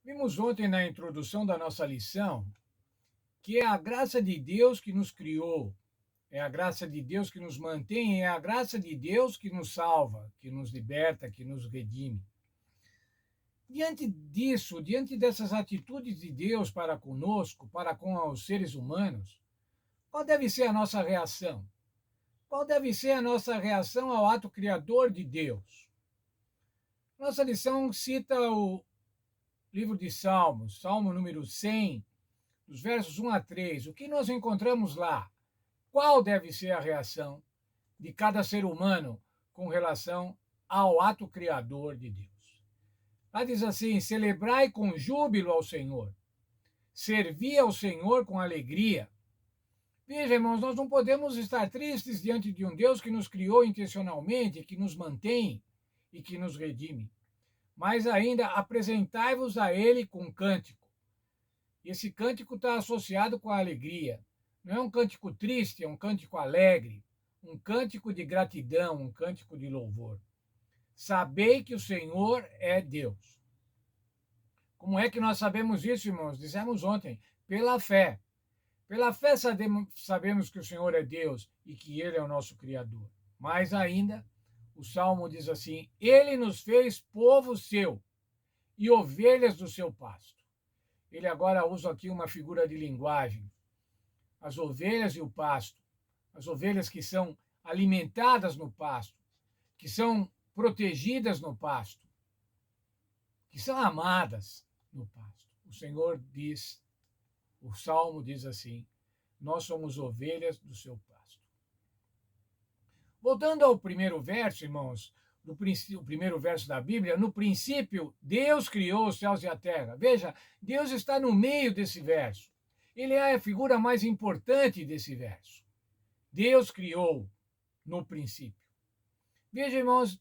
Vimos ontem na introdução da nossa lição que é a graça de Deus que nos criou, é a graça de Deus que nos mantém, é a graça de Deus que nos salva, que nos liberta, que nos redime. Diante disso, diante dessas atitudes de Deus para conosco, para com os seres humanos, qual deve ser a nossa reação? Qual deve ser a nossa reação ao ato criador de Deus? Nossa lição cita o livro de Salmos, Salmo número 100, dos versos 1 a 3. O que nós encontramos lá? Qual deve ser a reação de cada ser humano com relação ao ato criador de Deus? Lá diz assim: celebrai com júbilo ao Senhor, servi ao Senhor com alegria. Veja, irmãos, nós não podemos estar tristes diante de um Deus que nos criou intencionalmente, que nos mantém e que nos redime. Mas ainda apresentai-vos a Ele com cântico. Esse cântico está associado com a alegria. Não é um cântico triste, é um cântico alegre, um cântico de gratidão, um cântico de louvor. Sabei que o Senhor é Deus. Como é que nós sabemos isso, irmãos? Dissemos ontem, pela fé. Pela fé sabemos que o Senhor é Deus e que Ele é o nosso Criador. Mais ainda, o Salmo diz assim: Ele nos fez povo seu e ovelhas do seu pasto. Ele agora usa aqui uma figura de linguagem. As ovelhas e o pasto. As ovelhas que são alimentadas no pasto, que são protegidas no pasto, que são amadas no pasto. O Senhor diz, o Salmo diz assim: nós somos ovelhas do seu pasto. Voltando ao primeiro verso, irmãos, o primeiro verso da Bíblia, no princípio, Deus criou os céus e a terra. Veja, Deus está no meio desse verso. Ele é a figura mais importante desse verso. Deus criou no princípio. Veja, irmãos,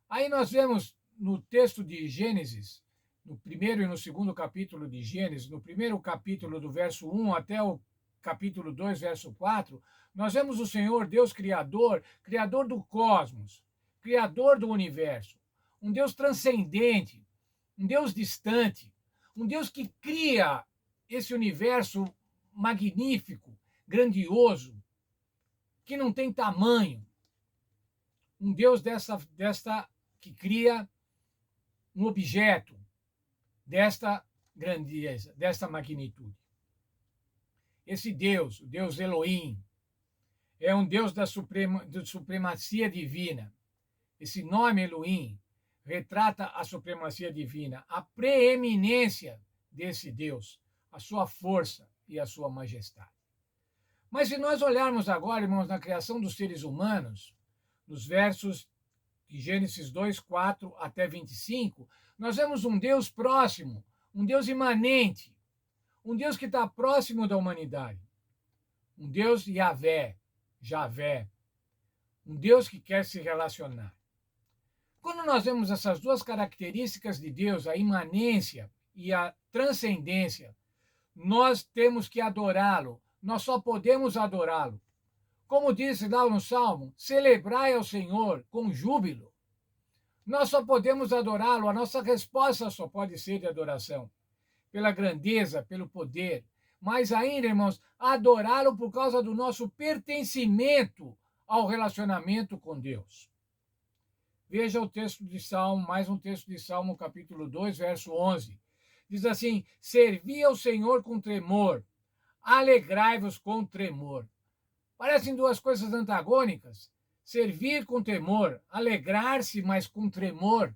aí nós vemos no texto de Gênesis, no primeiro e no segundo capítulo de Gênesis, no primeiro capítulo do verso 1 até o capítulo 2, verso 4, nós vemos o Senhor, Deus Criador, Criador do cosmos, Criador do universo, um Deus transcendente, um Deus distante, um Deus que cria esse universo magnífico, grandioso, que não tem tamanho. Um Deus desta que cria um objeto desta grandeza, desta magnitude. Esse Deus, o Deus Elohim, é um Deus da supremacia divina. Esse nome Elohim retrata a supremacia divina, a preeminência desse Deus, a sua força e a sua majestade. Mas se nós olharmos agora, irmãos, na criação dos seres humanos, nos versos de Gênesis 2, 4 até 25, nós vemos um Deus próximo, um Deus imanente, um Deus que está próximo da humanidade, um Deus Javé, um Deus que quer se relacionar. Quando nós vemos essas duas características de Deus, a imanência e a transcendência, nós temos que adorá-lo, nós só podemos adorá-lo. Como diz lá no Salmo, celebrai ao Senhor com júbilo. Nós só podemos adorá-lo, a nossa resposta só pode ser de adoração, pela grandeza, pelo poder. Mas ainda, irmãos, adorá-lo por causa do nosso pertencimento ao relacionamento com Deus. Veja o texto de Salmo, mais um texto de Salmo, capítulo 2, verso 11. Diz assim: servi ao Senhor com tremor, alegrai-vos com tremor. Parecem duas coisas antagônicas. Servir com temor, alegrar-se, mas com tremor.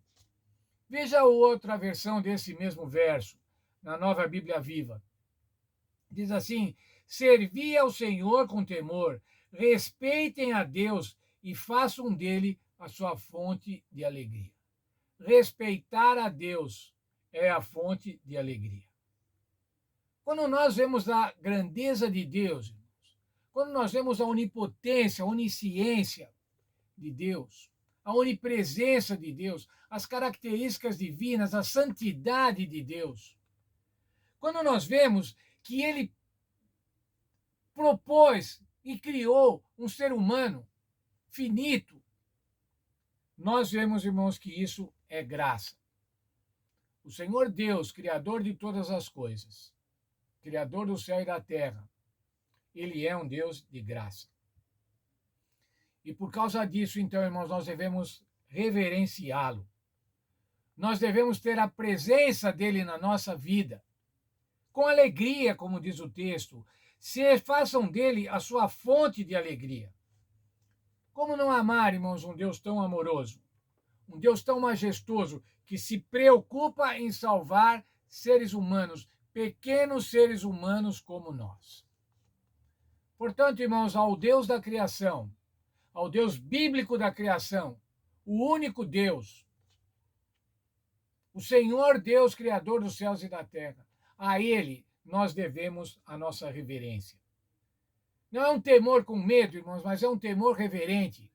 Veja outra versão desse mesmo verso, na Nova Bíblia Viva. Diz assim: servi ao Senhor com temor, respeitem a Deus e façam dele a sua fonte de alegria. Respeitar a Deus é a fonte de alegria. Quando nós vemos a grandeza de Deus, quando nós vemos a onipotência, a onisciência de Deus, a onipresença de Deus, as características divinas, a santidade de Deus, quando nós vemos que ele propôs e criou um ser humano finito, nós vemos, irmãos, que isso é graça. O Senhor Deus, Criador de todas as coisas, Criador do céu e da terra, Ele é um Deus de graça. E por causa disso, então, irmãos, nós devemos reverenciá-lo. Nós devemos ter a presença dele na nossa vida, com alegria, como diz o texto. Façam dele a sua fonte de alegria. Como não amar, irmãos, um Deus tão amoroso, um Deus tão majestoso, que se preocupa em salvar seres humanos, pequenos seres humanos como nós. Portanto, irmãos, ao Deus da criação, ao Deus bíblico da criação, o único Deus, o Senhor Deus, Criador dos céus e da terra, a Ele nós devemos a nossa reverência. Não é um temor com medo, irmãos, mas é um temor reverente.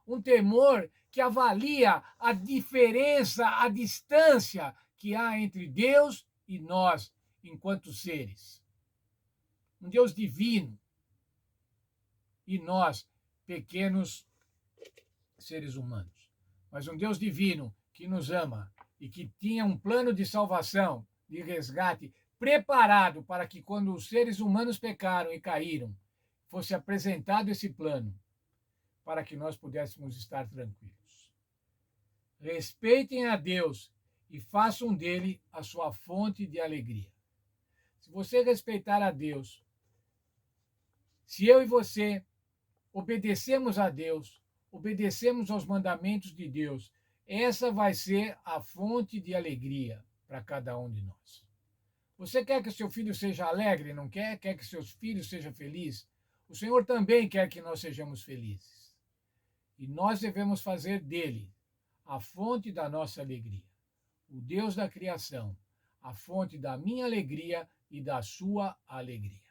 Um temor que avalia a diferença, a distância que há entre Deus e nós, enquanto seres. Um Deus divino e nós, pequenos seres humanos. Mas um Deus divino que nos ama e que tinha um plano de salvação, de resgate, preparado para que, quando os seres humanos pecaram e caíram, fosse apresentado esse plano para que nós pudéssemos estar tranquilos. Respeitem a Deus e façam dele a sua fonte de alegria. Se você respeitar a Deus, se eu e você obedecemos a Deus, obedecemos aos mandamentos de Deus, essa vai ser a fonte de alegria para cada um de nós. Você quer que seu filho seja alegre, não quer? Quer que seus filhos sejam felizes? O Senhor também quer que nós sejamos felizes. E nós devemos fazer dele a fonte da nossa alegria. O Deus da criação, a fonte da minha alegria e da sua alegria.